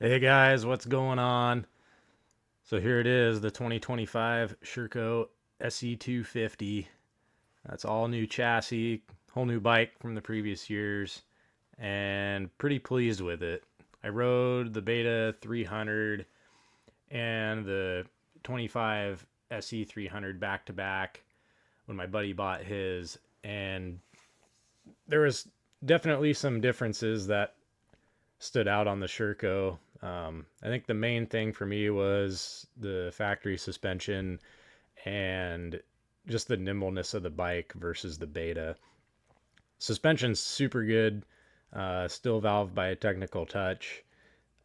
Hey guys, what's going on? So here it is, the 2025 Sherco SE 250. That's all new chassis, whole new bike from the previous years, and pretty pleased with it. I rode the Beta 300 and the 25 SE 300 back to back when my buddy bought his, and there was definitely some differences that stood out on the Sherco. I think the main thing for me was the factory suspension and just the nimbleness of the bike versus the Beta. Suspension's super good, still valved by a technical touch,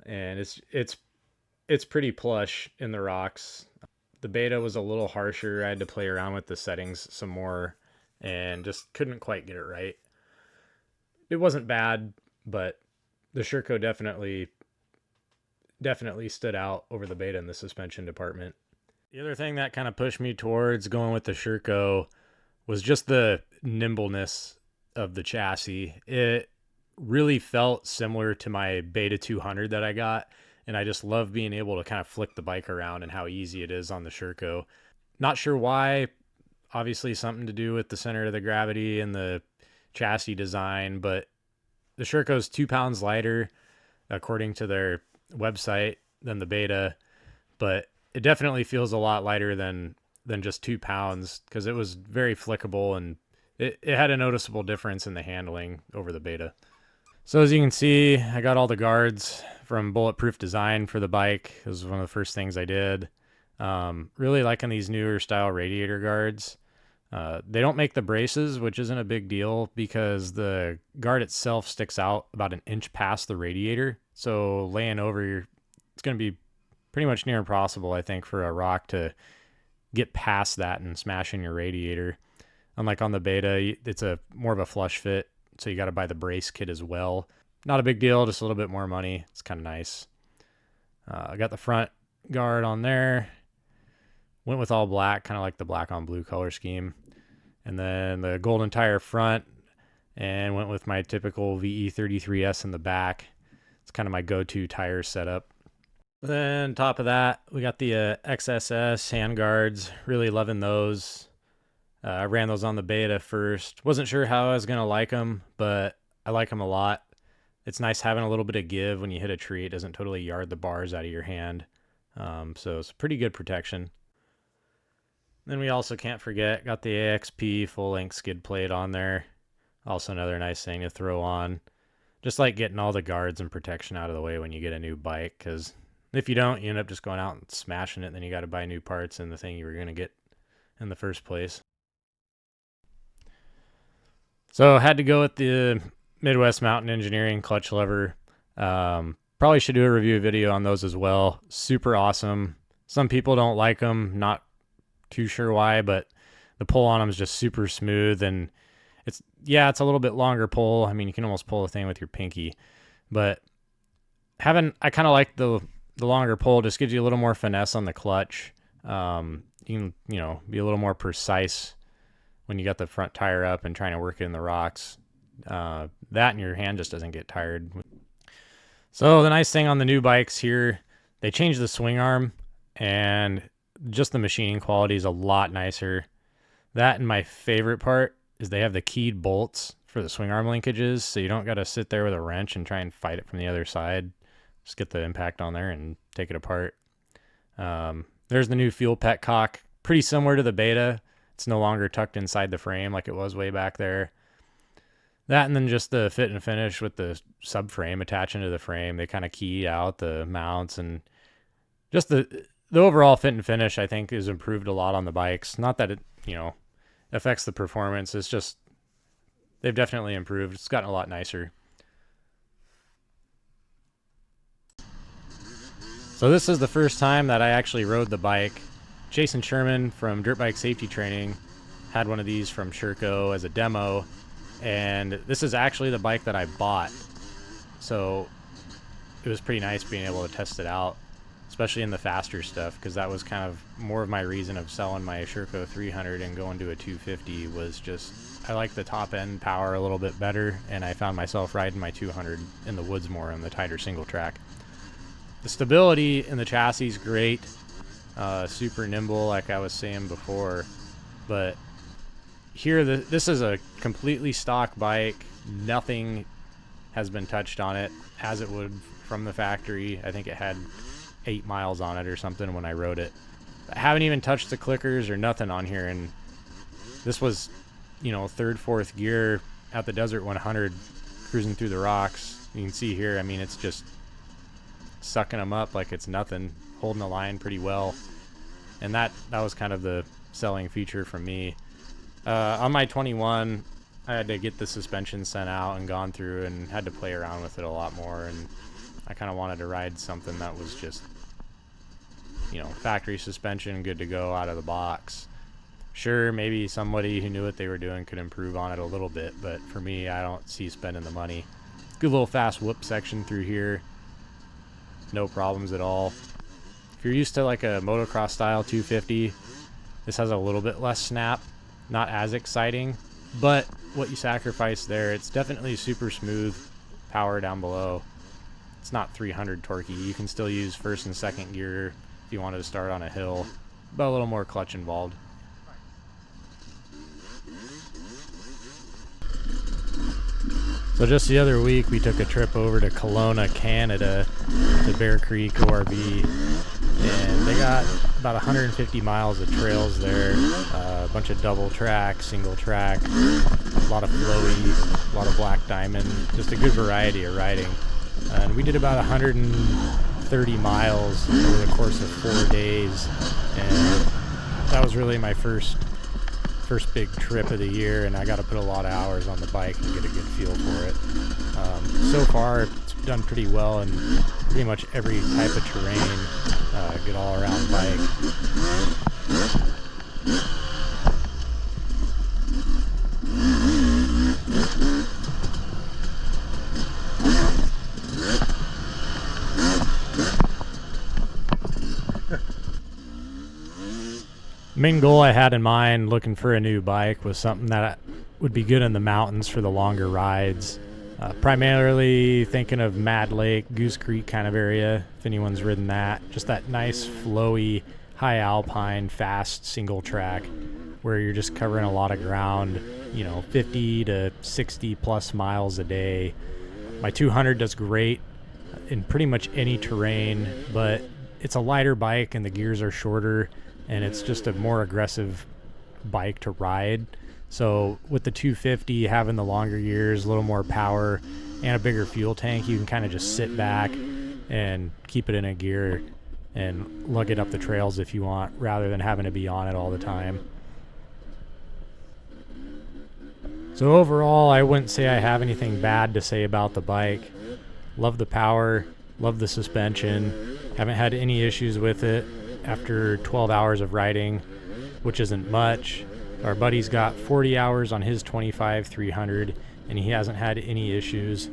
and it's pretty plush in the rocks. The Beta was a little harsher. I had to play around with the settings some more, and just couldn't quite get it right. It wasn't bad, but the Sherco definitely stood out over the Beta in the suspension department. The other thing that kind of pushed me towards going with the Sherco was just the nimbleness of the chassis. It really felt similar to my Beta 200 that I got, and I just love being able to kind of flick the bike around and how easy it is on the Sherco. Not sure why, obviously something to do with the center of the gravity and the chassis design, but the Sherco's 2 pounds lighter according to their website than the Beta, but it definitely feels a lot lighter than just 2 pounds because it was very flickable, and it had a noticeable difference in the handling over the Beta. So as you can see, I got all the guards from Bulletproof Design for the bike. It was one of the first things I did. Really liking these newer style radiator guards. They don't make the braces, which isn't a big deal because the guard itself sticks out about an inch past the radiator. So laying over, it's going to be pretty much near impossible, I think, for a rock to get past that and smash in your radiator. Unlike on the Beta, it's a more of a flush fit, so you got to buy the brace kit as well. Not a big deal, just a little bit more money. It's kind of nice. I got the front guard on there. Went with all black, kind of like the black on blue color scheme. And then the golden tire front, and went with my typical VE33S in the back. It's kind of my go-to tire setup. Then top of that, we got the XSS hand guards. Really loving those. I ran those on the Beta first. Wasn't sure how I was going to like them, but I like them a lot. It's nice having a little bit of give when you hit a tree. It doesn't totally yard the bars out of your hand. So it's pretty good protection. Then we also can't forget, got the AXP full-length skid plate on there. Also another nice thing to throw on. Just like getting all the guards and protection out of the way when you get a new bike, because if you don't, you end up just going out and smashing it, and then you got to buy new parts in the thing you were going to get in the first place. So I had to go with the Midwest Mountain Engineering clutch lever. Probably should do a review video on those as well. Super awesome. Some people don't like them, not too sure why, but the pull on them is just super smooth, and it's a little bit longer pull. I mean, you can almost pull the thing with your pinky, but I kind of like the longer pull. Just gives you a little more finesse on the clutch. You can be a little more precise when you got the front tire up and trying to work it in the rocks. That and your hand just doesn't get tired. So the nice thing on the new bikes here, they changed the swing arm, and just the machining quality is a lot nicer. That, and my favorite part is they have the keyed bolts for the swing arm linkages, so you don't got to sit there with a wrench and try and fight it from the other side. Just get the impact on there and take it apart. There's the new fuel petcock, pretty similar to the Beta. It's no longer tucked inside the frame like it was way back there. That, and then just the fit and finish with the subframe attaching to the frame. They kind of key out the mounts, and just the overall fit and finish, I think, is improved a lot on the bikes. Not that it, affects the performance. It's just they've definitely improved. It's gotten a lot nicer. So this is the first time that I actually rode the bike. Jason Sherman from Dirt Bike Safety Training had one of these from Sherco as a demo, and this is actually the bike that I bought. So it was pretty nice being able to test it out, especially in the faster stuff, because that was kind of more of my reason of selling my Sherco 300 and going to a 250 was just I like the top end power a little bit better, and I found myself riding my 200 in the woods more on the tighter single track. The stability in the chassis is great, super nimble like I was saying before, but here this is a completely stock bike. Nothing has been touched on it as it would from the factory. I think it had 8 miles on it or something when I rode it. I haven't even touched the clickers or nothing on here, and this was, you know, 3rd, 4th gear at the Desert 100 cruising through the rocks. You can see here, I mean, it's just sucking them up like it's nothing, holding the line pretty well, and that was kind of the selling feature for me. On my 21, I had to get the suspension sent out and gone through and had to play around with it a lot more, and I kind of wanted to ride something that was just, you know, factory suspension, good to go out of the box. Sure, maybe somebody who knew what they were doing could improve on it a little bit, but for me, I don't see spending the money. Good little fast whoop section through here. No problems at all. If you're used to like a motocross style 250, this has a little bit less snap. Not as exciting, but what you sacrifice there, it's definitely super smooth power down below. It's not 300 torquey. You can still use 1st and 2nd gear if you wanted to start on a hill, but a little more clutch involved. So just the other week, we took a trip over to Kelowna, Canada, to Bear Creek ORV, and they got about 150 miles of trails there, a bunch of double track, single track, a lot of flowy, a lot of black diamond, just a good variety of riding. And we did about 130 miles over the course of 4 days, and that was really my first big trip of the year, and I got to put a lot of hours on the bike and get a good feel for it. So far, it's done pretty well in pretty much every type of terrain, good all-around bike. Main goal I had in mind looking for a new bike was something that would be good in the mountains for the longer rides. Primarily thinking of Mad Lake, Goose Creek kind of area, if anyone's ridden that. Just that nice, flowy, high alpine, fast single track where you're just covering a lot of ground, you know, 50 to 60 plus miles a day. My 200 does great in pretty much any terrain, but it's a lighter bike and the gears are shorter, and it's just a more aggressive bike to ride. So with the 250 having the longer gears, a little more power, and a bigger fuel tank, you can kind of just sit back and keep it in a gear and lug it up the trails if you want, rather than having to be on it all the time. So overall, I wouldn't say I have anything bad to say about the bike. Love the power, love the suspension, haven't had any issues with it after 12 hours of riding, which isn't much. Our buddy's got 40 hours on his 25-300, and he hasn't had any issues.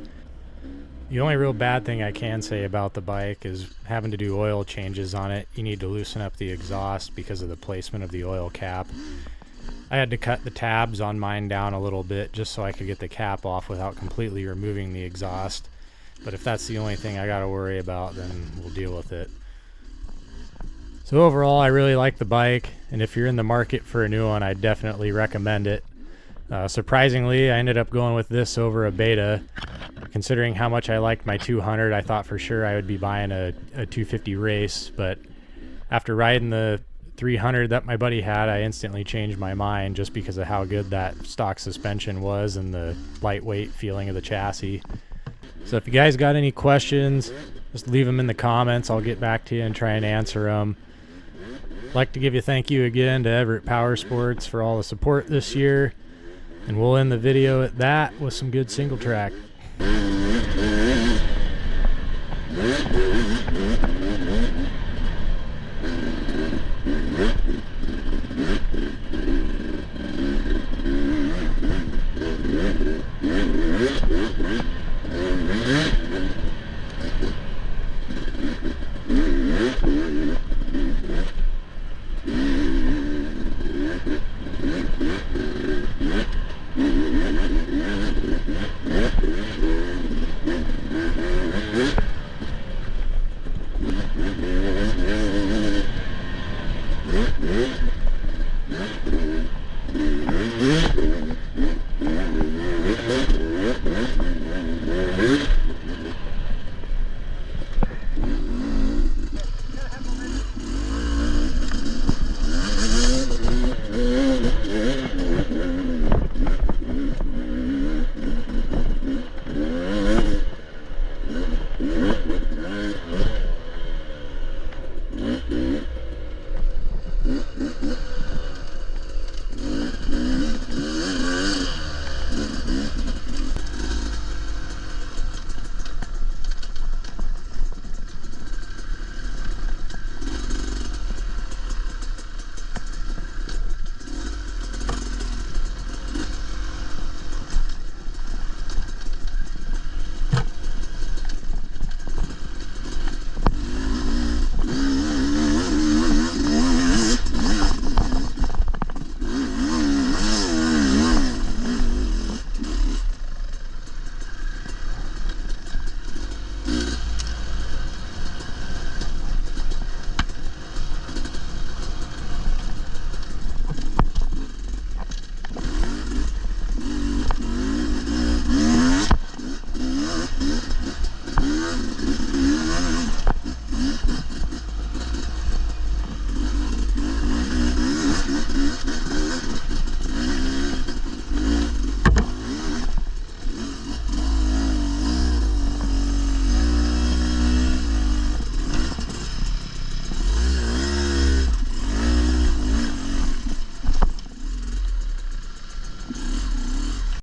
The only real bad thing I can say about the bike is having to do oil changes on it. You need to loosen up the exhaust because of the placement of the oil cap. I had to cut the tabs on mine down a little bit just so I could get the cap off without completely removing the exhaust. But if that's the only thing I got to worry about, then we'll deal with it. So overall, I really like the bike, and if you're in the market for a new one, I definitely recommend it. Surprisingly, I ended up going with this over a Beta. Considering how much I liked my 200, I thought for sure I would be buying a 250 race, but after riding the 300 that my buddy had, I instantly changed my mind just because of how good that stock suspension was and the lightweight feeling of the chassis. So if you guys got any questions, just leave them in the comments. I'll get back to you and try and answer them. I'd like to give a thank you again to Everett Power Sports for all the support this year, and we'll end the video at that with some good single track.